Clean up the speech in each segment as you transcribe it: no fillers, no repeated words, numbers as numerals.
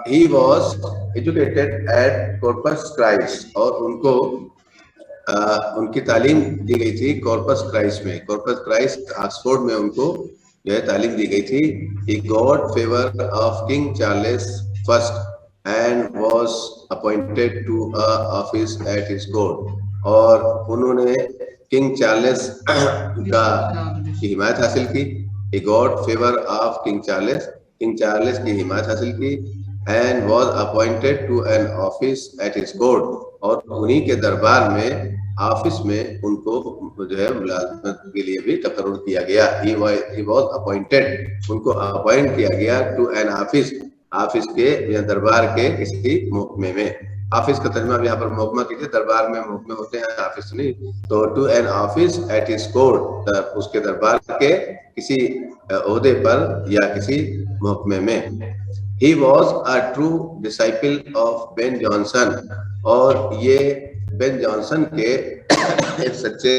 He was educated at Corpus Christ, और उनको उनकी तालीम दी गई थी कॉर्पस क्राइस्ट में। कॉर्पस क्राइस्ट ऑक्सफोर्ड में उनको जो है तालीम दी गई थी। He got favour of King Charles first and was appointed to a office at his court, और उन्होंने किंग चार्ल्स का की हिमायत हासिल की। He got favour of King Charles की हिमायत हासिल की, and was appointed to an office at his court, और उन्हीं के दरबार में ऑफिस में उनको जो है मुलाजमत के लिए भी तकर्रुर किया गया। ही वाज अपॉइंटेड, उनको अपॉइंट किया गया टू एन ऑफिस, ऑफिस के दरबार के किसी महकमे में। ऑफिस का तर्जमा भी यहाँ पर महकमा कीजिए, दरबार में महकमे होते हैं, ऑफिस नहीं। तो to an office at his court, उसके दरबार के किसी ओहदे पर या किसी महकमे में। He was a true disciple of Ben Jonson, और ये बेन जॉनसन के एक सच्चे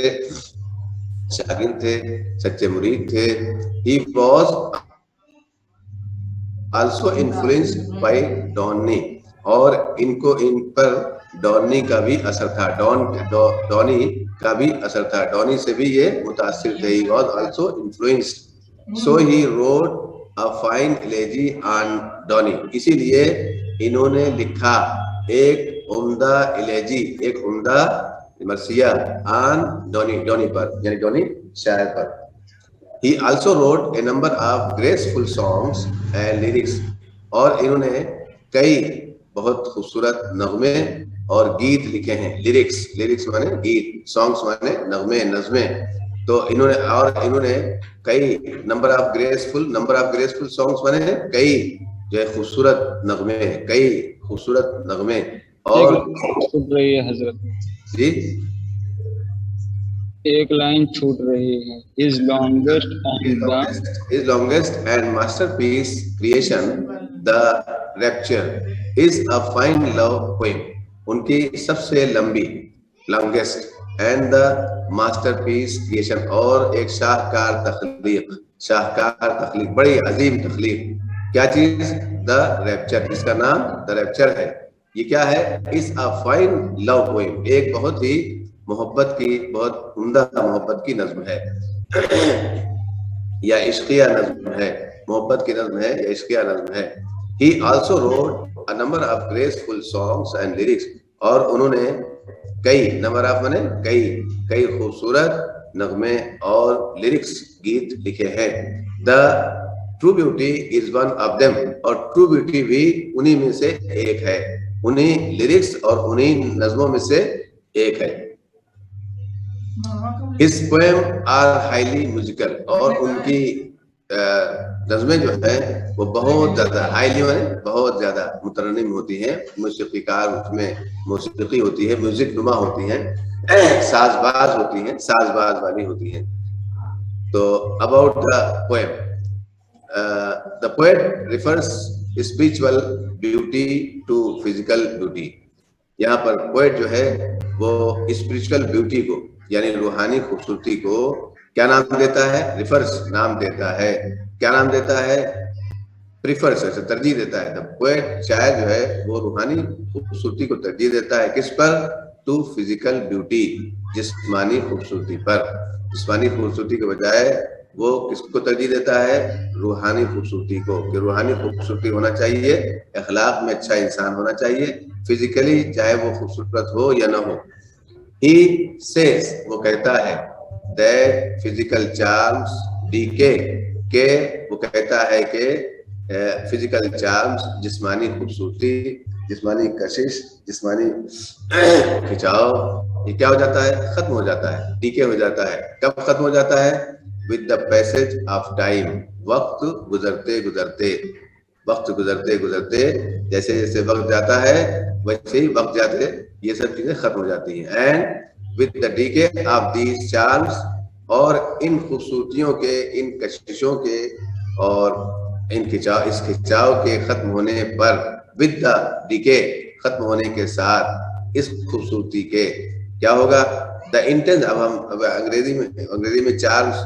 शागिर्द थे, सच्चे मुरीद थे। He was also influenced by Donny, और इनको इन पर डॉनी का भी असर था। डॉनी का भी असर था, डॉनी से भी ये मुतासिर थे। He was also influenced, so he wrote a fine elegy on Donny, इसीलिए इन्होंने लिखा एक उम्दा एलेजी, एक उम्दा मरसिया ऑन डॉनी, डॉनी पर, यानी डॉनी शायर पर। He also wrote a number of graceful songs and lyrics, और इन्होंने कई बहुत खूबसूरत नगमे और गीत लिखे हैं। लिरिक्स, लिरिक्स माने गीत, सॉन्ग्स माने नगमे, नज़में। तो इन्होंने कई नंबर ऑफ ग्रेसफुल सॉन्ग्स माने कई जो है खूबसूरत नगमे, कई खूबसूरत नगमे। और छूट रही है हजरत जी, एक लाइन छूट रही है। His longest and masterpiece creation, The Rapture, is a fine love poem. उनकी सबसे लंबी, longest and the masterpiece creation, और एक शाहकार तख्लीक, बड़ी अजीम तख्लीक। क्या चीज? द रैप्चर, इसका नाम द रैप्चर है। ये क्या है? Is a fine love poem, एक बहुत ही मोहब्बत की, बहुत उम्दा मोहब्बत की नज्म है या इश्किया नज्म है, मोहब्बत की नज्म है या इश्किया नज्म है। ही also wrote a number of graceful songs and lyrics, और उन्होंने कई, नंबर ऑफ माने कई, कई खूबसूरत नगमे और लिरिक्स, गीत लिखे हैं। The true beauty is one of them, और ट्रू ब्यूटी भी उन्हीं में से एक है, उन्हीं लिरिक्स और उन्हीं नज्मों में से एक है। His poem are highly musical, और उनकी नज़में जो है वो बहुत ज्यादा, हाईली माने बहुत ज्यादा मुतरन्निम होती हैं, मौसीकीकार उसमें मौसीकी होती है, म्यूजिक नुमा होती हैं, साजबाज होती हैं, साजबाज वाली होती हैं। तो about the poem, the poet refers spiritual beauty to physical beauty. यहाँ पर पोएट जो है वो स्पिरिचुअल ब्यूटी को, यानी रूहानी खूबसूरती को क्या नाम देता है? रिफर्स नाम देता है। क्या नाम देता है? प्रिफर्स, ऐसे तरजीह देता है। द पोएट, शायर जो है वो रूहानी खूबसूरती को तरजीह देता है, किस पर? टू फिजिकल ब्यूटी, जिस्मानी खूबसूरती पर। जिस्मानी खूबसूरती के बजाय वो किसको तरजीह देता है? रूहानी खूबसूरती को, कि रूहानी खूबसूरती होना चाहिए, अखलाक में अच्छा इंसान होना चाहिए, फिजिकली चाहे वो खूबसूरत हो या ना हो। He says, वो कहता है, that physical charms decay, के वो कहता है कि फिजिकल चार्म्स, जिस्मानी खूबसूरती, जिस्मानी कशिश, जिस्मानी खिंचाव, ये क्या हो जाता है? खत्म हो जाता है, डीके हो जाता है। कब खत्म हो जाता है? With the passage of time, वक्त गुजरते गुजरते, वक्त गुजरते गुजरते, जैसे जैसे वक्त जाता है वैसे ही वक्त जाते ये सब चीजें खत्म हो जाती हैं। And with the DK of these charms, और इन खूबसूरतियों के, इन कशिशों के और इन खिंचाव, इस खिंचाव के खत्म होने पर, विद द डीके, खत्म होने के साथ इस खूबसूरती के क्या होगा? द इंटेंस, अब हम अंग्रेजी में चार्म्स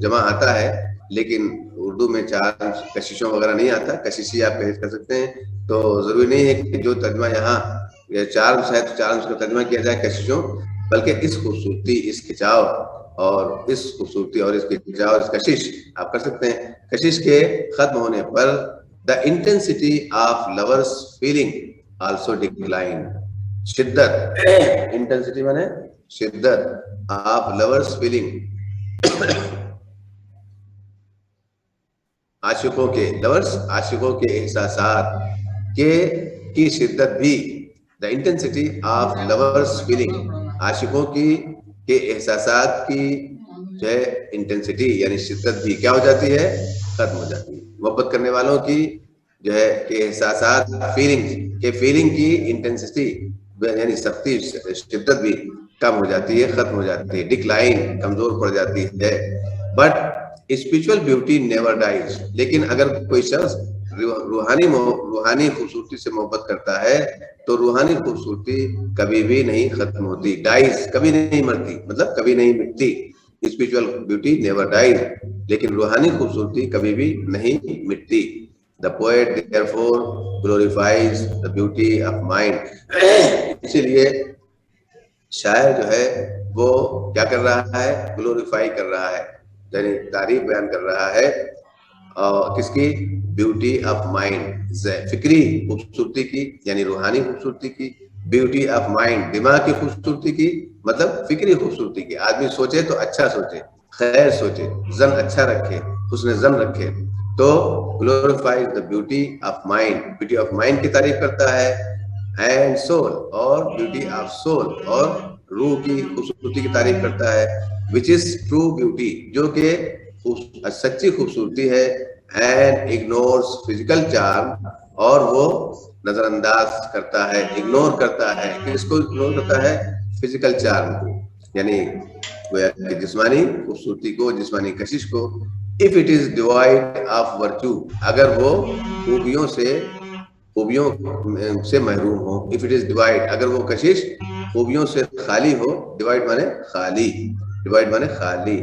जमा आता है लेकिन उर्दू में चार्म्स कशिशों वगैरह नहीं आता, कशिशी आप कह सकते हैं। तो जरूरी नहीं है कि जो तर्जमा यहाँ ये चार्म्स है तो चार्म्स का तर्जमा किया जाए कशिशों, बल्कि इस खूबसूरती, इस खिंचाव और इस खूबसूरती और इस खिंचाव, इस कशिश आप कर सकते हैं। कशिश के खत्म होने पर the intensity of lovers feeling also decline. शिद्दत, इंटेंसिटी माने शिद्दत ऑफ लवर्स फीलिंग, आशिकों के, लवर्स आशिकों के एहसासात के की शिद्दत भी, the intensity of lovers feeling, आशिकों की के एहसासात की जो है इंटेंसिटी यानी शिद्दत भी क्या हो जाती है, खत्म हो जाती है। मोहब्बत करने वालों की जो है के एहसासात, फीलिंग की इंटेंसिटी यानी सख्ती, शिद्दत भी कम हो जाती है, खत्म हो जाती है, डिक्लाइन, कमजोर पड़ जाती है। But spiritual beauty never dies, लेकिन अगर कोई शख्स रूहानी खूबसूरती से मोहब्बत करता है तो रूहानी खूबसूरती कभी भी नहीं खत्म होती, डाइज कभी नहीं मरती, मतलब कभी नहीं मिटती। स्पिरिचुअल ब्यूटी नेवर डाइज, लेकिन रूहानी खूबसूरती कभी भी नहीं मिटती। The poet therefore glorifies the beauty of mind, इसीलिए शायर जो है वो क्या कर रहा है, ग्लोरीफाई कर रहा है, यानी तारीफ बयान कर रहा है किसकी, ब्यूटी ऑफ माइंड, फिक्री खूबसूरती की यानी रूहानी खूबसूरती की, ब्यूटी ऑफ माइंड दिमाग की खूबसूरती की, मतलब फिक्री खूबसूरती की। आदमी सोचे तो अच्छा सोचे, खैर सोचे, जन अच्छा रखे, हुस्न जन रखे, तो glorifies the beauty of mind, beauty of mind की तारीफ करता है, एंड सोल, और ब्यूटी ऑफ सोल, और रूह की खूबसूरती की तारीफ करता है, विच इज ट्रू ब्यूटी, जो कि सच्ची खूबसूरती है, एंड इग्नोर्स फिजिकल चार्म, और वो नजरअंदाज करता है, इग्नोर करता है, किसको इग्नोर करता है, फिजिकल चार्म को, यानी जिस्मानी खूबसूरती को, जिस्मानी कशिश को। If it is divide of virtue, अगर वो खूबियों से महरूम हो, इफ इट इज डिवाइड, अगर वो कशिश खूबियों से खाली हो, डिवाइड माने खाली, डिवाइड माने खाली,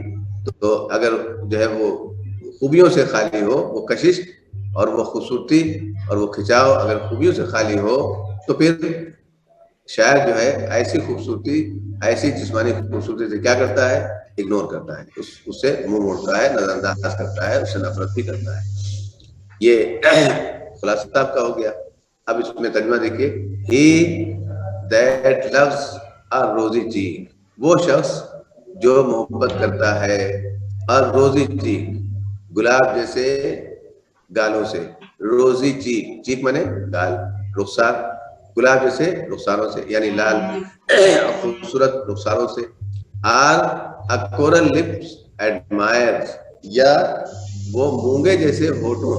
तो अगर जो है वो खूबियों से खाली हो वो कशिश, और वो खूबसूरती और वो खिंचाव अगर खूबियों से खाली हो, तो फिर शायर जो है ऐसी खूबसूरती, ऐसी जिस्मानी खूबसूरती से क्या करता है, इग्नोर करता है, उससे मुंह मोड़ता है, नजरअंदाज करता है, उससे नफरत भी करता है। ये खुलासा आपका हो गया। अब इसमें तर्जुमा देखिए, ही दैट लव्स अ रोजी चीक, वो शख्स जो मोहब्बत करता है, और रोजी चीक, गुलाब जैसे गालों से, रोजी चीक, चीक माने गाल, रुखसार, गुलाब जैसे रुखसारों से यानी लाल खूबसूरत रुखसारों से, or a coral lips admires, या वो मूंगे जैसे होठों,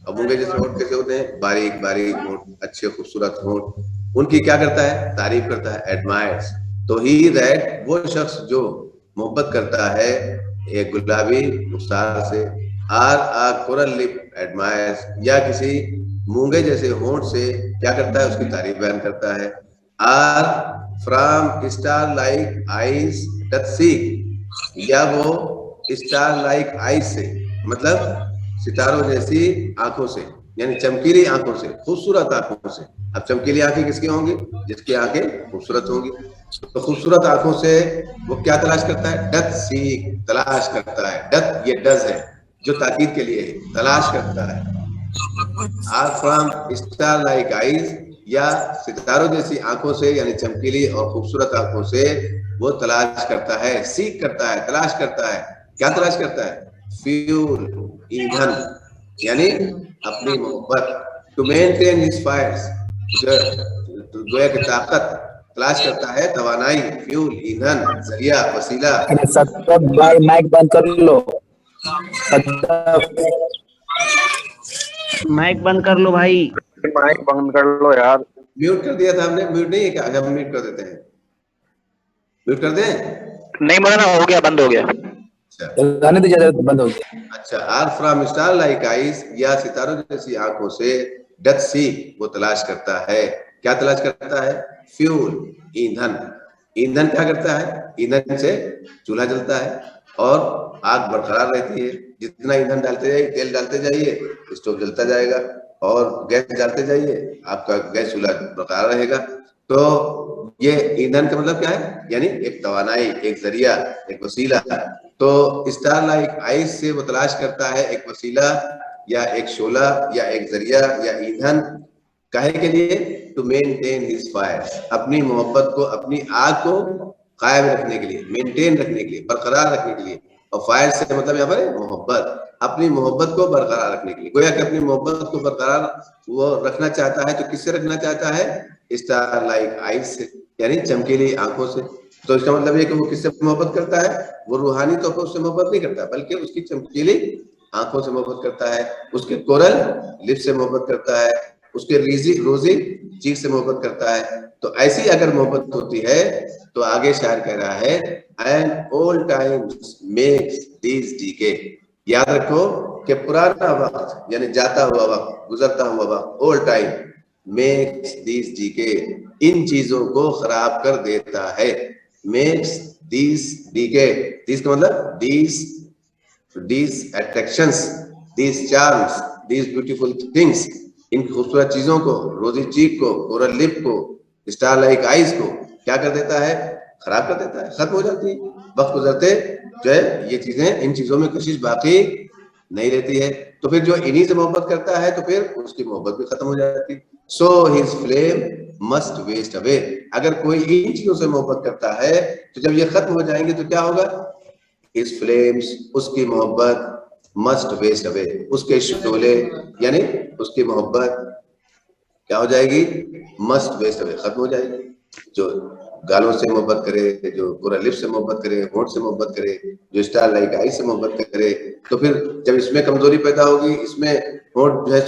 अब मूंगे जैसे होठ कैसे होते हैं, बारीक बारीक होठ, अच्छे खूबसूरत होठ, उनकी क्या करता है, तारीफ करता है, एडमायर्स। तो ही दैट, वो शख्स जो मोहब्बत करता है एक गुलाबी रुखसार से, or a coral lip admires, या किसी मूंगे जैसे होंठ से क्या करता है, उसकी तारीफ बयान करता है। Are from star like eyes doth see, या वो स्टार लाइक आईज से, मतलब सितारों जैसी आंखों से, यानी चमकीली आंखों से, खूबसूरत आंखों से। अब चमकीली आंखें किसकी होंगी, जिसकी आंखें खूबसूरत होंगी। तो खूबसूरत आंखों से वो क्या तलाश करता है, डथ सी, तलाश करता है, डथ ये डज है जो ताकीद के लिए है, तलाश करता है। Are from star like eyes, या सितारों जैसी आंखों से यानी चमकीली और खूबसूरत आंखों से वो तलाश करता है, सीख करता है, तलाश करता है, क्या तलाश करता है, फ्यूल, ईंधन, यानी अपनी मोहब्बत, टू मेंटेन हिज फायर्स, गोया की ताकत तलाश करता है, तवानाई, फ्यूल, ईंधन, जरिया, वसीला। अरे सत्तर भाई माइक बंद कर लो, माइक बंद कर लो भाई, माइक बंद कर लो यार। म्यूट कर दिया था हमने, म्यूट नहीं है क्या, हम म्यूट कर देते हैं, म्यूट कर दें। नहीं मना, हो गया, बंद हो गया। गाने दीजिए, बंद हो गया। अच्छा, or from star like eyes, या सितारों जैसी आंखों से, डथ सी, वो तलाश करता है, क्या तलाश करता है, फ्यूल, ईंधन। ईंधन क्या करता है, ईंधन से चूल्हा जलता है और आग बरकरार रहती है, जितना ईंधन डालते जाइए, तेल डालते जाइए, स्टोव जलता जाएगा, और गैस डालते जाइए, आपका गैस चूल्हा बरकरार रहेगा। तो ये ईंधन का मतलब क्या है, यानी एक तवानाई, एक जरिया, एक वसीला। तो स्टार लाइक आइस से वो तलाश करता है एक वसीला या एक शोला या एक जरिया या ईंधन, काहे के लिए, टू मेंटेन हिज फायर, अपनी मोहब्बत को, अपनी आग को कायम रखने के लिए, मेंटेन रखने के लिए, बरकरार रखने के लिए। और फायर से मतलब यहाँ पर मोहब्बत, अपनी मोहब्बत को बरकरार रखने के लिए। गोया कि अपनी मोहब्बत को बरकरार वो रखना चाहता है, तो किससे रखना चाहता है, स्टार लाइक आइज से, यानी चमकीली आंखों से। तो इसका मतलब ये कि वो किससे मोहब्बत करता है, वो रूहानी तौर पर उससे मोहब्बत नहीं करता, बल्कि उसकी चमकीली आंखों से मोहब्बत करता है, उसके कोरल लिप से मोहब्बत करता है, उसके रोजी चीख से मोहब्बत करता है। तो ऐसी अगर मोहब्बत होती है, तो आगे शायर कह रहा है, and old times makes these decay, याद रखो कि पुराना वक्त यानी जाता हुआ वक्त, गुजरता हुआ वक्त, old time makes these decay, इन चीजों को खराब कर देता है। मेक्स दीज डीके, दीज का मतलब these attractions, these charms, these beautiful things, इन खूबसूरत चीजों को, रोजी चीक को, कोरल लिप को, स्टार लाइक आइज को क्या कर देता है, खराब कर देता है, खत्म हो जाती है। वक्त गुजरते जो है ये चीजें, इन चीजों में कशिश बाकी नहीं रहती है। तो फिर जो इन्हीं से मोहब्बत करता है, तो फिर उसकी मोहब्बत भी खत्म हो जाती है। So his flame must waste away, अगर कोई इन चीजों से मोहब्बत करता है, तो जब ये खत्म हो जाएंगे तो क्या होगा, his flames, उसकी मोहब्बत, must waste away, उसके शोले यानी उसकी मोहब्बत क्या हो जाएगी, must waste away, खत्म हो जाएगी। जो गालों से मोहब्बत करे, जो पूरा लिप से मोहब्बत करे, होंठ से मोहब्बत करे, जो स्टार लाइक आई से मोहब्बत करे, तो फिर जब इसमें कमजोरी पैदा होगी, इसमें होंठ जो है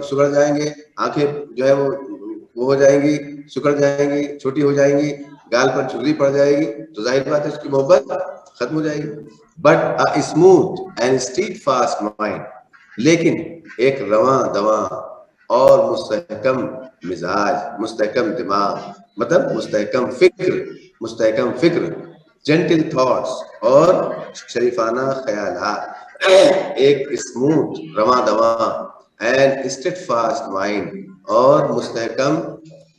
सुगड़ जाएंगे, आंखें जो है वो हो जाएंगी, सुकड़ जाएंगी, छोटी हो जाएंगी, गाल पर झुर्री पड़ जाएगी, तो जाहिर बात है उसकी मोहब्बत खत्म हो जाएगी। But a smooth and stead fast mind, लेकिन एक रवां दवा और मुस्तहकम मिजाज, मुस्तहकम दिमाग, मतलब मुस्तहकम फिक्र, जेंटल थॉट्स और शरीफाना ख्यालात, एक स्मूथ रवां दवा एंड स्टेडफास्ट माइंड, और मुस्तहकम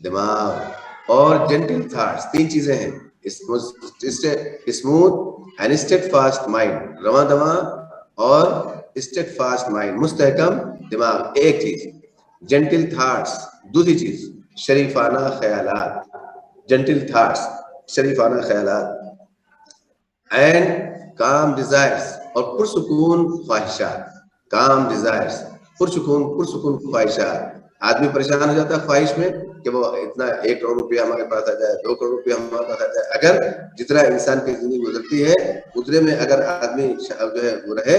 दिमाग और जेंटल थॉट्स, तीन चीजें हैं, स्मूथ एंड स्टेडफास्ट माइंड, रवां दवा और स्टेडफास्ट माइंड, मुस्तहकम दिमाग एक चीज, जेंटल थॉट्स दूसरी चीज, शरीफाना ख्यालात, जेंटल थॉट्स शरीफाना ख्यालात, एंड काम डिजायर्स और पुरसुकून ख्वाहिशात, काम डिजायर्स पुरसुकून ख्वाहिशात। आदमी परेशान हो जाता है ख्वाहिश में कि वो इतना 1 करोड़ रुपया हमारे पास आ जाए, 2 करोड़ रुपया हमारे पास आ जाए। अगर जितना इंसान की जिंदगी गुजरती है उतने में अगर आदमी जो है वो रहे,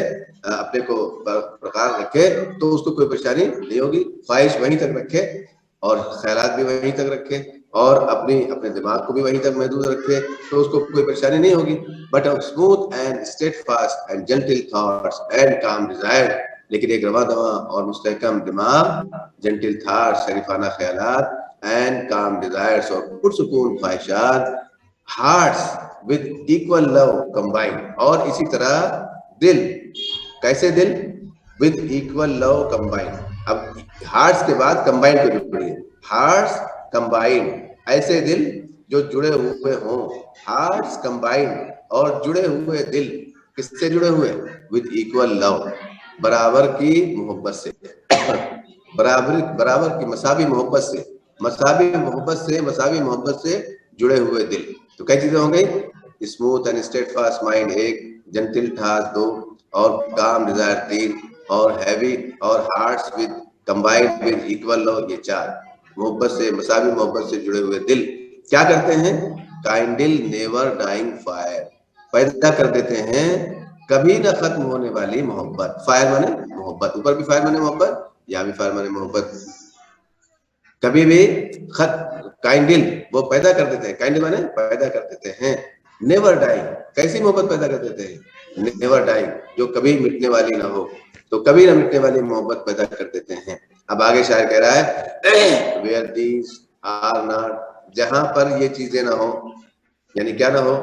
अपने को बरकरार रखे, तो उसको कोई परेशानी नहीं होगी। ख्वाहिश वहीं तक रखे और ख्यालात भी वहीं तक रखे और अपने दिमाग को भी वहीं तक महदूद रखे, तो उसको कोई परेशानी नहीं होगी। But smooth and steadfast and gentle thoughts and काम डिजायर, लेकिन एक रवा दवा और मुस्तहकम दिमाग, जेंटल थॉट्स शरीफाना ख्यालात, एंड काम डिजायर्स और पुरसुकून ख्वाहिशात, hearts with equal love combined, और इसी तरह दिल, कैसे दिल, विद इक्वल लव कंबाइंड। अब हार्ट्स के बाद कंबाइंड को जोड़िए, हार्ट्स कंबाइंड, ऐसे दिल जो जुड़े हुए हों, हार्ट्स कंबाइंड, और जुड़े हुए दिल किससे जुड़े हुए, विद इक्वल लव, बराबर की मोहब्बत से, बराबर की मसावी मोहब्बत से जुड़े हुए दिल। तो कई चीजें हो गई, स्मूथ एंड स्टेडफास्ट माइंड एक, जेंटल थॉट्स 2, और काम डिजायर 3, और हैवी और hearts with combined with equal love ये 4। मसावी मोहब्बत से जुड़े हुए दिल क्या करते हैं, काइंडल नेवर डाइंग फायर, पैदा कर देते हैं कभी न खत्म होने वाली मोहब्बत। फायर माने मोहब्बत, ऊपर भी फायर माने मोहब्बत, यहाँ भी फायर माने मोहब्बत, कभी भी काइंडल वो पैदा कर देते हैं, काइंडल माने पैदा कर देते हैं, नेवर डाइंग, कैसी मोहब्बत पैदा कर देते हैं, नेवर डाइंग, जो कभी मिटने वाली ना हो, तो कभी ना मिटने वाली मोहब्बत पैदा कर देते हैं। अब आगे शायर कह रहा है, वेयर दीज आर नॉट, जहां पर ये चीजें ना हो, यानी क्या ना हो,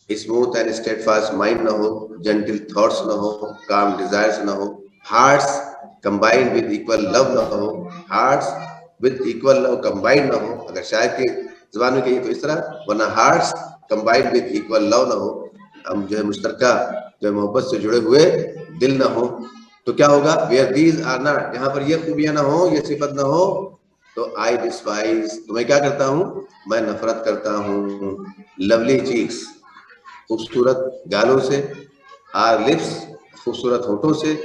स्मूथ एंड स्टेडफास्ट माइंड ना हो, जेंटल थॉट्स ना हो, काम डिजायर्स ना हो, hearts combined with equal love ना हो, hearts with equal love combined ना हो, अगर शायर की जुबान में कहिए तो इस तरह, वरना hearts combined with equal love ना हो, हम जो है मुश्तरका जो है मोहब्बत से जुड़े हुए दिल ना हो, तो क्या होगा, वेयर दीज आर नॉट, जहां पर ये खूबियां ना हो, ये सिफत ना हो, तो आई डिस्पाइज, तो मैं क्या करता हूँ, मैं नफरत करता हूँ, लवली चीक्स, खूबसूरत गालों से, आर लिप्स, खूबसूरत होठों से,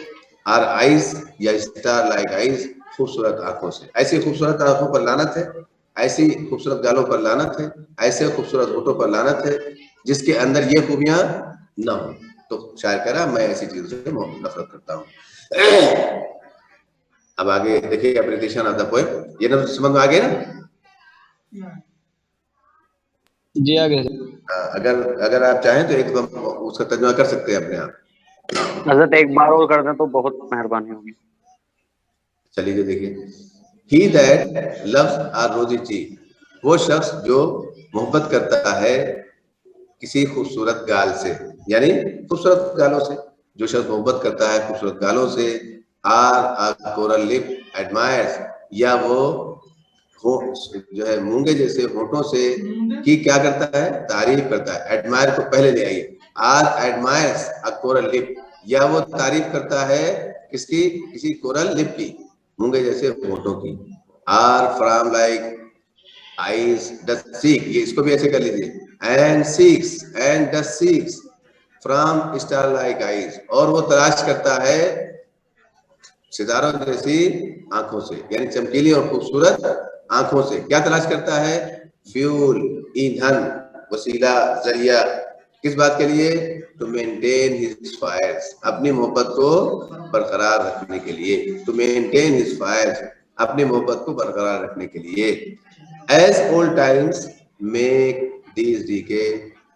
आर आईज या स्टार लाइक आईज, खूबसूरत आंखों से, ऐसी खूबसूरत आंखों पर लानत है, ऐसी खूबसूरत गालों पर लानत है, ऐसे खूबसूरत होठों पर लानत है जिसके अंदर ये खूबियां ना हो। तो शायर कह रहा मैं ऐसी चीजों से नफरत करता हूँ। अब आगे देखिए अप्रिसिएशन ऑफ द पोएम, ये ना समझ में आ गया ना? जी आ गया। अगर अगर आप चाहें तो एक उसका तर्जुमा कर सकते हैं अपने आप। हजरत एक बार और कर दें तो बहुत मेहरबानी होगी। चलिए देखिए, ही दैट लव्स आर रोजी चीक, वो शख्स जो मोहब्बत करता है किसी खूबसूरत गाल से, यानी खूबसूरत गालों से, जो शख्स मोहब्बत करता है खूबसूरत गालों से, or a coral lip admires, या वो हो जो है मूंगे जैसे होठों से की क्या करता है, तारीफ करता है, एडमायर को पहले ले आइए, or admires a coral lip, या वो तारीफ करता है किसकी, किसी कोरल लिप की, मूंगे जैसे होठों की, or from like eyes does seek, ये इसको भी ऐसे कर लीजिए, and seeks and does seeks from star like eyes, और वो तलाश करता है सितारों जैसी आंखों से, यानी चमकीली और खूबसूरत आंखों से, क्या तलाश करता है, फ्यूल, ईंधन, वसीला, जरिया, किस बात के लिए, टू मेंटेन हिज फायर्स, अपनी मोहब्बत को बरकरार रखने के लिए, टू मेंटेन हिज फायर्स, अपनी मोहब्बत को बरकरार रखने के लिए, as old times make these decay,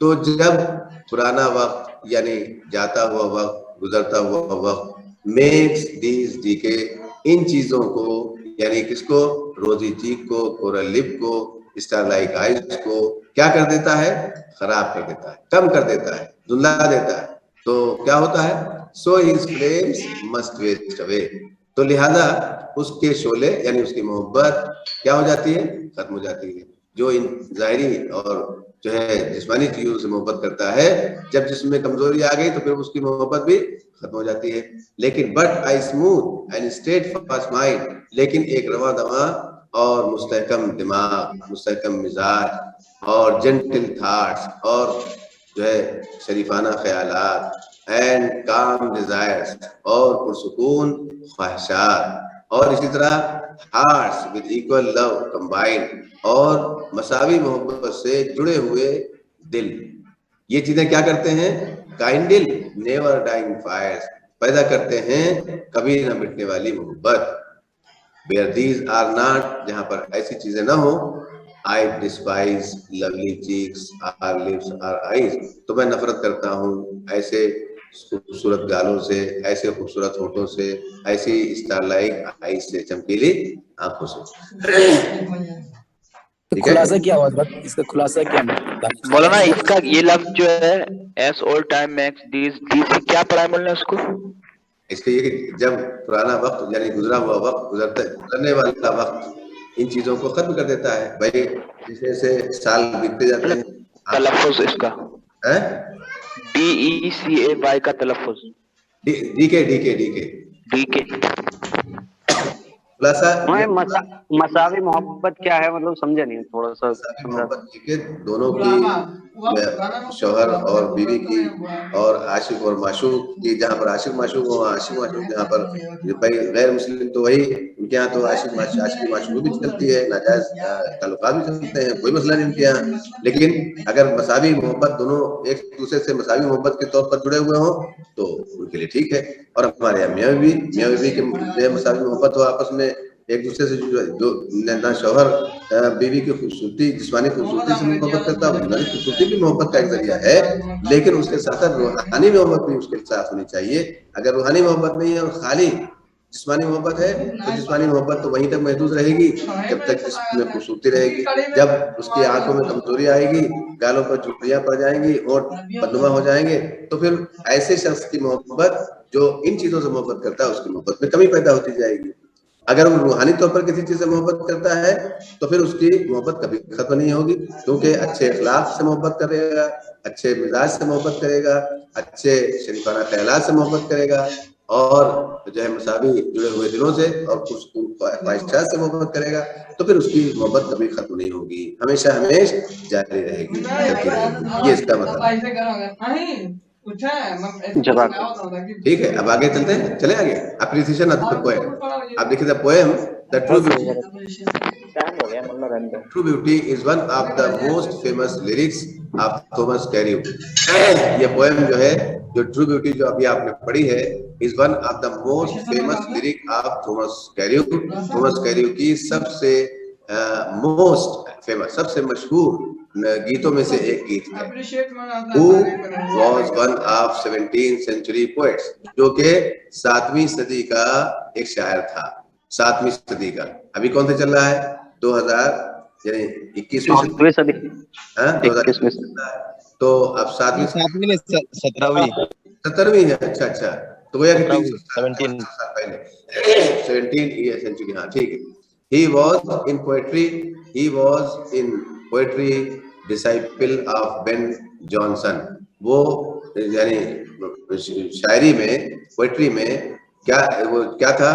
तो जब पुराना वक्त यानी जाता हुआ वक्त, गुजरता हुआ वक्त, मेक्स दीज डीके, इन चीजों को, यानी किसको, रोजी चीक को, कोरल लिप को, स्टार लाइक आइज को क्या कर देता है, खराब कर देता है, कम कर देता है, धुंधला देता है, तो क्या होता है, so his flames must waste away, तो लिहाजा उसके शोले यानी उसकी मोहब्बत क्या हो जाती है, खत्म हो जाती है। जो इन जाहिरी और जो है जिस्मानी चीजों से मोहब्बत करता है, जब जिसमें कमजोरी आ गई तो फिर उसकी मोहब्बत भी खत्म हो जाती है। लेकिन but I smooth and steadfast mind, लेकिन एक रवा दवा और मुस्तहकम दिमाग, मुस्तहकम मिजाज और जेंटल थॉट्स और जो है शरीफाना ख्यालात, एंड काम डिजायर्स और पुरसुकून ख्वाहिशात, और इसी तरह hearts with equal love combined, और मसावी मोहब्बत से जुड़े हुए दिल, ये चीजें क्या करते हैं, काइंडिल नेवर डाइंग फायर्स, पैदा करते हैं कभी न मिटने वाली मोहब्बत, वेयर दीज आर नॉट, जहां पर ऐसी चीजें ना हो, I despise lovely cheeks or lips or eyes, तो मैं नफरत करता हूँ ऐसे खूबसूरत गालों से, ऐसे खूबसूरत होठों से, ऐसी स्टारलाइट आईज से, चमकीली आंखों से। तो खुलासा क्या हुआ, इसका खुलासा क्या बोला ना इसका ये लफ्ज जो है S old time max these these क्या पढ़ा है बोलना उसको, इसके ये कि जब पुराना वक्त यानी गुजरा हुआ वक्त, गुजरने वाला वक्त इन चीजों को खत्म कर देता है। भाई जैसे जैसे साल बीतते जाते हैं, तलफ्फुज इसका हैं, DECAY का तलफ्फुज, डीके डीके डीके DK। खुलासा मसावी मोहब्बत क्या है, मतलब समझा नहीं, थोड़ा सा समझा। मोहब्बत के दोनों की, शौहर और बीवी की, और आशिक और माशूक की, जहाँ पर आशिक माशूक हो, आशिक माशूक, जहाँ पर भाई गैर मुस्लिम तो वही, उनके यहाँ तो आशिक माशूक भी चलती है, नाजायज ताल्लुकात भी चलते हैं, कोई मसला नहीं उनके यहाँ। लेकिन अगर मसावी मोहब्बत दोनों एक दूसरे से मसावी मोहब्बत के तौर पर जुड़े हुए हों तो उनके लिए ठीक है। और हमारे यहाँ मियाँ बीवी के मसावी मोहब्बत हो आपस में, एक दूसरे से जो ना शौहर बीवी की खूबसूरती, जिस्मानी खूबसूरती से मोहब्बत करता है, रूहानी खूबसूरती भी मोहब्बत का एक जरिया है, लेकिन उसके साथ साथ रूहानी मोहब्बत भी उसके साथ होनी चाहिए। अगर रूहानी मोहब्बत नहीं है और खाली जिस्मानी मोहब्बत है तो जिस्मानी मोहब्बत तो वहीं तक महदूद रहेगी जब तक जिस्म में खूबसूरती रहेगी। जब उसकी आंखों में कमजोरी आएगी, गालों पर झुर्रियां पड़ जाएंगी और बदनुमा हो जाएंगे, तो फिर ऐसे शख्स की मोहब्बत जो इन चीजों से मोहब्बत करता है उसकी मोहब्बत में कमी पैदा होती जाएगी। अगर वो रूहानी तौर पर किसी चीज से मोहब्बत करता है तो फिर उसकी मोहब्बत कभी खत्म नहीं होगी, क्योंकि अच्छे अखलाक से मोहब्बत करेगा, अच्छे मिजाज से मोहब्बत करेगा, अच्छे शरीफाना ख्यालात से मोहब्बत करेगा और जो है मसावी जुड़े हुए दिलों से और कुछ ख्वाहिशात से मोहब्बत करेगा, तो फिर उसकी मोहब्बत कभी खत्म नहीं होगी, हमेशा हमेशा जारी रहेगी, चलती रहेगी। ये इसका मतलब। ठीक है, अब आगे चलते हैं, चले आगे। Appreciation of the poem. आप देखिए the poem the true beauty is one of the most famous lyrics of Thomas Cairo. ये पोएम जो है, जो ट्रू ब्यूटी जो अभी आपने पढ़ी है, is one of the most famous lyric of Thomas Cairo. Thomas Cairo की सबसे मोस्ट फेमस, सबसे मशहूर गीतों में से एक गीत है। Who was one of 17th century poets, जो के 7वीं सदी का एक शायर था। 7वीं सदी का, अभी कौन सा चल रहा है? 2000 यानी 21वीं सदी। तो अब 7वीं 17वीं है। अच्छा अच्छा, तो वो 17 सेंचुरी। हाँ ठीक है। He was in poetry disciple of Ben Jonson। वो यानी शायरी में, पोएट्री में क्या था?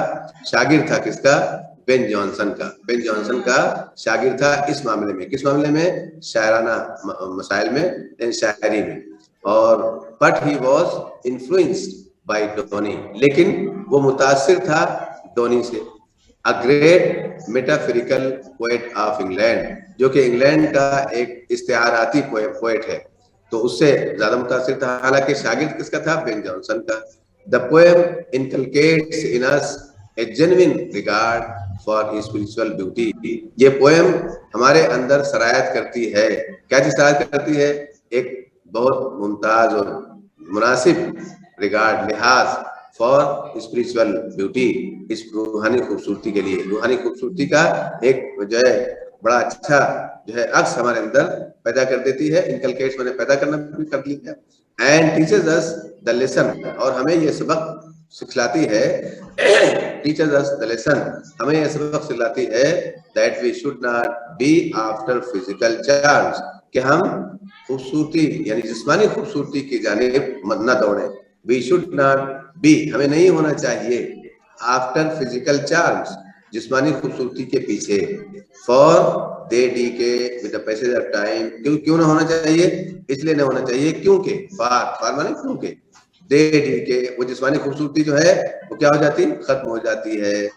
शागिर्द था किसका? बेन जॉनसन का। बेन जॉनसन का शागिर्द था इस मामले में। किस मामले में? शायराना मसाइल में, शायरी में। और but he was influenced by Donne, लेकिन वो मुतासिर था डोनी से। A great metaphorical poet of England, जो कि इंग्लैंड का एक इस्तिआराती पोएट है, तो उससे ज्यादा मुतासिर था। हालांकि शागिर्द किसका था? बेन जॉनसन का। The poem inculcates in us a genuine regard for spiritual beauty. ये पोएम हमारे अंदर सरायत करती है। क्या चीज सरायत करती है? एक बहुत मुमताज और मुनासिब रिगार्ड, लिहाज फॉर स्पिरिचुअल ब्यूटी, इस रूहानी खूबसूरती के लिए। रूहानी खूबसूरती का एक जो है बड़ा अच्छा जो है अक्स हमारे अंदर पैदा कर देती है। इनकलकेट्स मैंने पैदा करना भी कर लिया। And teachers us the lesson, और हमें ये सबक सिखलाती है। टीचर्स अस द लेसन, हमें ये सबक सिखलाती है that we should not be after physical charms, कि हम खूबसूरती यानी जिस्मानी खूबसूरती की जानिब न दौड़े। वी शुड नॉट बी, हमें नहीं होना चाहिए आफ्टर फिजिकल चार्म्स, जिस्मानी खूबसूरती के पीछे। फॉर दे डी के with the passage of time, क्यों ना होना चाहिए? इसलिए ना होना चाहिए क्योंकि, फार माने क्योंकि, दे डी के वो जिस्मानी खूबसूरती जो है वो क्या हो जाती? खत्म हो जाती है।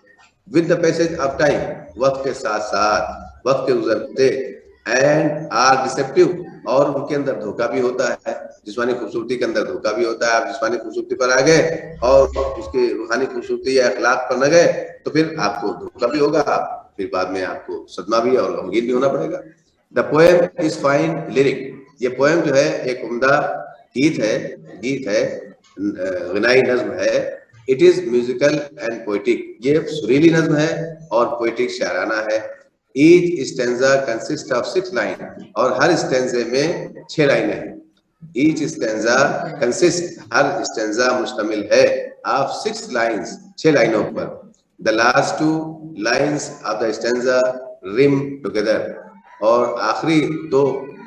With the passage of time, वक्त के साथ साथ, वक्त के गुजरते। एंड आर डिसेप्टिव, और उनके अंदर धोखा भी होता है। जिस्मानी खूबसूरती के अंदर धोखा भी होता है। आप जिस्मानी खूबसूरती पर आ गए और उसकी रूहानी खूबसूरती या अखलाक पर न गए तो फिर आपको धोखा भी होगा, फिर बाद में आपको सदमा भी और गमगीन भी होना पड़ेगा। The poem is fine lyric, ये पोएम जो है एक उम्दा गीत है, गनाई नज्म है। It is musical and poetic, ये सुरीली नज्म है और पोएटिक शायराना है। Each stanza consists of 6 lines, और हर स्टेंजे में 6 लाइनें हैं। Each stanza consists, हर स्टेंजा मुश्तमिल है of 6 lines, 6 लाइनों पर। The last 2 lines of the stanza rhyme together, और आखिरी 2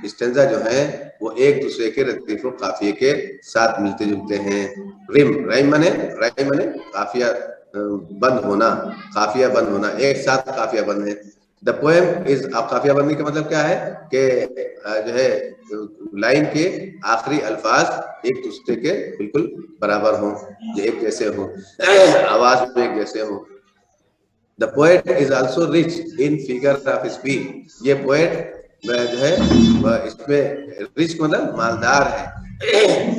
स्टेंजा जो हैं वो एक दूसरे के रतीफ और काफिये के साथ मिलते जुलते हैं। राइम माने काफिया बंद होना, काफिया बंद होना, एक साथ काफिया बंद है। द पोएम इज, अब काफिया बंदी का मतलब क्या है कि जो है लाइन के आखिरी अल्फाज एक दूसरे के बिल्कुल बराबर हों, एक जैसे हों, आवाज में एक जैसे हों। The poet is also rich in figure of speech, ये पोएट जो है इसमें रिच मतलब मालदार है।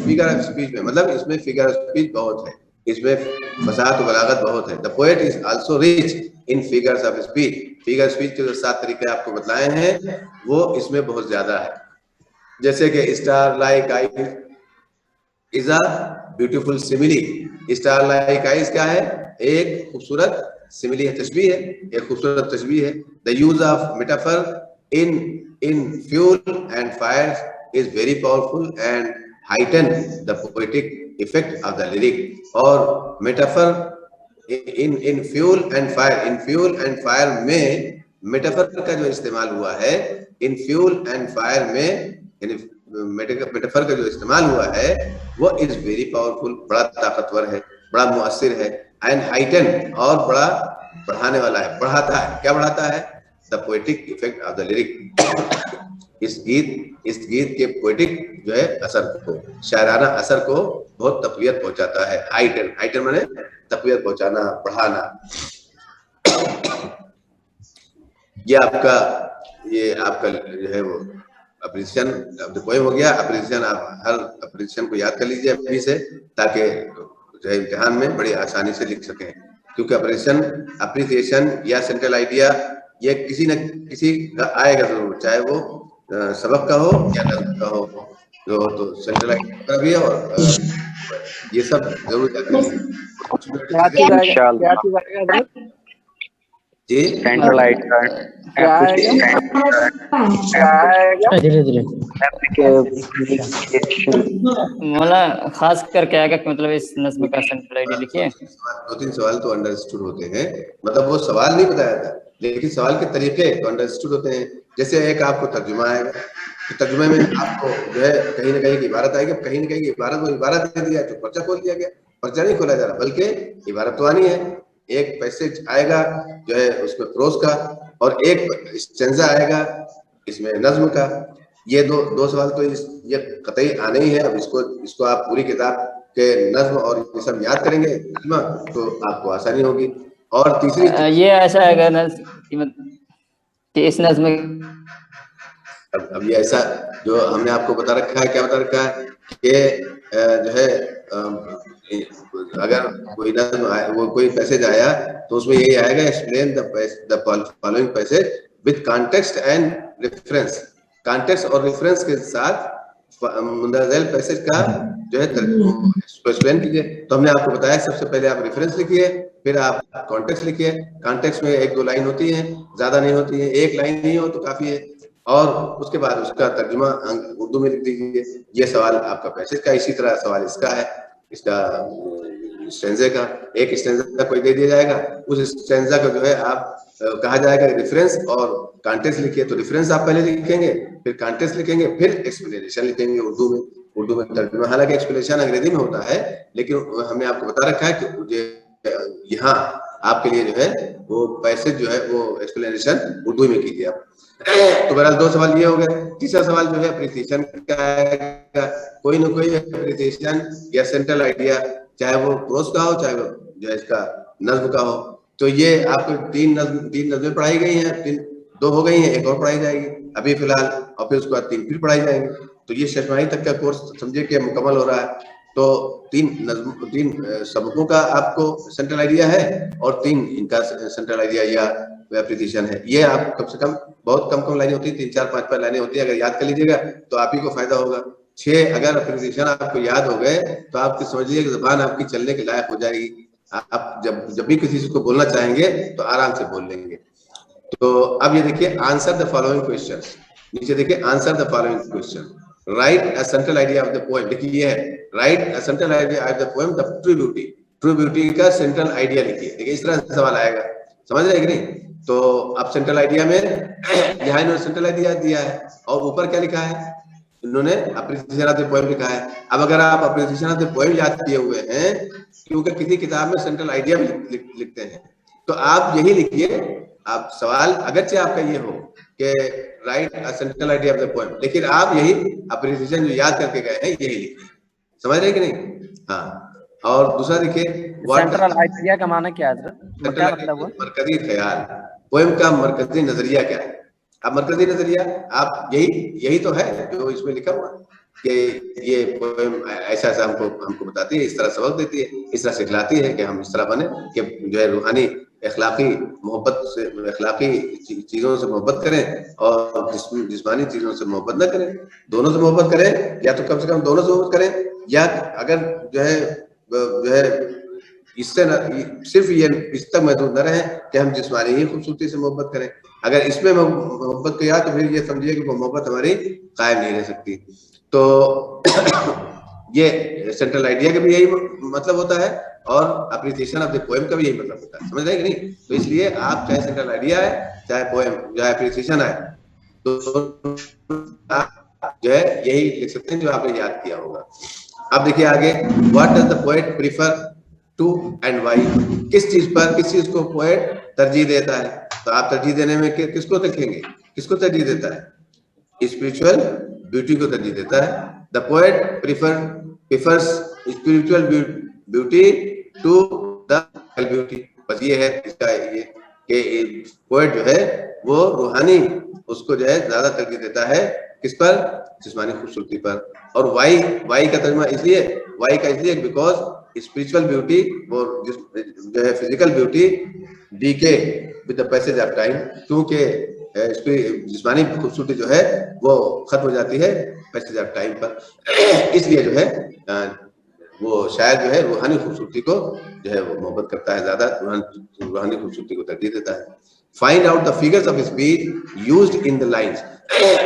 फिगर ऑफ स्पीच में मतलब इसमें फिगर ऑफ स्पीच बहुत है, इसमें फसाहत और बलागत बहुत है। The poet is also rich in figures of speech, figure speech के जो 7 तरीके आपको बतलाए हैं वो इसमें बहुत ज्यादा है। जैसे कि star, like, I, is a beautiful simile. Star like eyes क्या है? एक खूबसूरत सिमिली है, तशबीह है, एक खूबसूरत तशबीह है। The use of metaphor in fuel and fire is very powerful and heighten the poetic effect of the lyric. और metaphor in fuel and fire, in fuel and fire में मेटाफर का जो इस्तेमाल हुआ है, इन फ्यूल एंड फायर में metaphor का जो इस्तेमाल हुआ है वो इज वेरी पावरफुल, बड़ा ताकतवर है, बड़ा मुअस्सिर है। एंड हाइटन, और बड़ा बढ़ाने वाला है, बढ़ाता है। क्या बढ़ाता है? The poetic effect of the lyric. इस गीत के पोएटिक जो है असर को, शायराना असर को बहुत तक़वियत पहुंचाता है। हाइटन माने तक़वियत पहुंचाना, बढ़ाना। ये आपका जो है वो अप्रिसिएशन ऑफ द पोएम हो गया। अप्रिसिएशन, आप हर अप्रिसिएशन को याद कर लीजिए अभी से, ताकि जो है इम्तिहान में बड़ी आसानी से लिख सकें। क्योंकि अप्रिसिएशन या सेंट्रल आइडिया ये किसी न किसी का आएगा जरूर, चाहे वो सबक का हो या नज़्म का हो। तो सेंट्रल आइडिया का भी है, और ये सब जरूर याद कर लीजिए। इंशाल्लाह जी सेंट्रल आइडिया धीरे धीरे मौला खास कर क्या आएगा कि मतलब इस नस्म का सेंट्रल आइडिया लिखिए। 2-3 सवाल तो अंडरस्टूड होते हैं, मतलब वो सवाल नहीं बताया था, लेकिन सवाल के तरीके तो अंडरस्टूड होते हैं। जैसे एक आपको तर्जुमा आएगा, तो तर्जुमे में आपको जो है कहीं ना कहीं की इबारत आएगी, कहीं ना कहीं की इबारत, वो इबारत दे दिया तो पर्चा खोल दिया गया। पर्चा नहीं खोला जा रहा, बल्कि इबारत तो आनी है। एक पैसेज आएगा जो है उसमें प्रोज का, और एक स्टेंजा आएगा इसमें नज्म का। ये दो सवाल तो ये कतई आने ही है। अब इसको आप पूरी किताब के नज्म और ये सब याद करेंगे तो आपको आसानी होगी। और तीसरी ये ऐसा है ना कि इस नज्म अब ये ऐसा जो हमने आपको बता रखा है, क्या बता रखा है कि जो है अगर कोई नज्म वो कोई पैसेज आया तो उसमें यही आएगा, explain the following passage with context and reference. Context और रेफरेंस के साथ मुंदरजैल पैसेज का जो है एक्सप्लेन कीजिए। तो हमने आपको बताया सबसे पहले आप रेफरेंस लिखिए, फिर आप कॉन्टेक्स्ट लिखिए। कॉन्टेक्स्ट में 1-2 लाइन होती है, ज्यादा नहीं होती है, 1 लाइन नहीं हो तो काफी है। और उसके बाद उसका तर्जुमा उर्दू में लिख दीजिए। ये सवाल आपका पैसेज का, इसी तरह सवाल इसका है, इसका स्टेंजा का। एक स्टेंजा कोई दे दिया जाएगा, उस स्टेंजा का जो है आप कहा जाएगा रेफरेंस और कॉन्टेक्स्ट लिखिए। तो रेफरेंस आप पहले लिखेंगे, फिर कॉन्टेक्स्ट लिखेंगे, फिर एक्सप्लेनेशन लिखेंगे उर्दू में तर्जुमा। हालांकि एक्सप्लेनेशन अंग्रेजी में होता है, लेकिन हमने आपको बता रखा है कि यहाँ आपके लिए जो है वो पैसेज जो है वो एक्सप्लेनेशन उर्दू में कीजिए आप। तो बहरहाल 2 सवाल ये हो गए। तीसरा सवाल जो है अप्रिसिएशन का आएगा। कोई ना कोई अप्रिसिएशन या सेंट्रल आइडिया, चाहे वो प्रोज का हो, चाहे वो जो है इसका नज्म का हो। तो ये आपको 3 नज्में पढ़ाई गई हैं, 2 हो गई हैं, एक और पढ़ाई जाएगी अभी फिलहाल, और फिर उसके बाद 3 फिर पढ़ाई जाएंगी। तो ये शशमाही तक का कोर्स समझिए कि मुकम्मल हो रहा है। तो 3 सबकों का आपको सेंट्रल आइडिया है, और 3 इनका सेंट्रल आइडिया या अप्रिसिएशन है। ये आप कम से कम, बहुत कम लाइनें होती है, 3, 4, 5 लाइनें होती है। अगर याद कर लीजिएगा तो आप ही को फायदा होगा। 6 अगर अप्रिसिएशन आपको याद हो गए तो आप समझ लीजिए कि ज़बान आपकी चलने के लायक हो जाएगी। आप जब भी किसी को बोलना चाहेंगे तो आराम से बोल लेंगे। तो अब ये देखिए, आंसर द फॉलोइंग क्वेश्चन। नीचे देखिए, answer the following question. Right a central idea of the poem. देखिए ये है, right a central idea of the poem the true beauty. True beauty का सेंट्रल आइडिया लिखिए। देखिए इस तरह से सवाल आएगा, समझ रहे हैं कि नहीं? तो अब सेंट्रल आइडिया में यहाँ इन्होंने सेंट्रल आइडिया दिया है, और ऊपर क्या लिखा है? इन्होंने अप्रिसिएशन ऑफ द पोएम लिखा है। अब अगर आप अप्रिसिएशन ऑफ द पोएम याद किए हुए हैं, क्योंकि किसी किताब में सेंट्रल आइडिया भी लिखते हैं, तो आप यही लिखिए। आप सवाल अगरचे आपका ये हो कि right a central idea of the poem, लेकिन आप यही अप्रिसिएशन जो याद करके गए हैं यही लिखिए। समझ रहे कि नहीं? हाँ। और दूसरा देखिए, सेंट्रल आइडिया का माना क्या है? क्या मतलब है? मरकजी ख्याल, पोएम का मरकजी नजरिया क्या है? अब मरकजी नजरिया आप यही तो है जो इसमें लिखा हुआ कि ये पोएम ऐसा हमको बताती है, इस तरह सबक देती है, इस तरह सिखलाती है कि हम इस तरह बने कि जो है रूहानी अखलाकी मोहब्बत से, अखलाकी चीजों से मोहब्बत करें और जिस्मानी चीजों से मोहब्बत न करें, दोनों से मोहब्बत करें, या तो कम से कम दोनों से मोहब्बत करें, या अगर जो है इससे न सिर्फ ये इस तक महदूद न रहे कि हम जिस्मानी ही खूबसूरती से मोहब्बत करें। अगर इसमें मोहब्बत किया तो फिर ये समझिए कि वो मोहब्बत हमारी कायम नहीं रह सकती। तो ये सेंट्रल आइडिया का भी यही मतलब होता है और अप्रिसिएशन ऑफ द पोएम का भी यही मतलब होता है, समझ रहे हैं कि नहीं? तो इसलिए आप चाहे सेंट्रल आइडिया है, चाहे पोएम, चाहे अप्रिसिएशन है, तो आप जो है यही लिख सकते हैं जो आपने याद किया होगा। अब देखिए आगे, what does the poet prefer to and why? किस चीज को पोएट तरजीह देता है? तो आप तरजीह देने में किसको देखेंगे, किसको तरजीह देता है? स्पिरिचुअल ब्यूटी को तरजीह देता है। The poet prefers spiritual beauty to the beauty. बस ये है इसका ये कि पोएट जो है वो रूहानी उसको जो है ज्यादा तरजीह देता है, किस पर? जिस्मानी खूबसूरती पर। और वाई का तर्जुमा इसलिए, वाई का इसलिए बिकॉज स्पिरिचुअल ब्यूटी वो जो है physical beauty decay with the passage of time, क्योंकि जिस्मानी खूबसूरती जो है वो खत्म हो जाती है पैसेज ऑफ टाइम पर। इसलिए जो है वो शायद जो है रूहानी खूबसूरती को जो है वो मोहब्बत करता है, ज्यादा रूहानी खूबसूरती को तरजीह देता है। Find out the figures of speech used in the lines.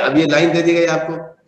अब ये लाइन दे दी गई आपको,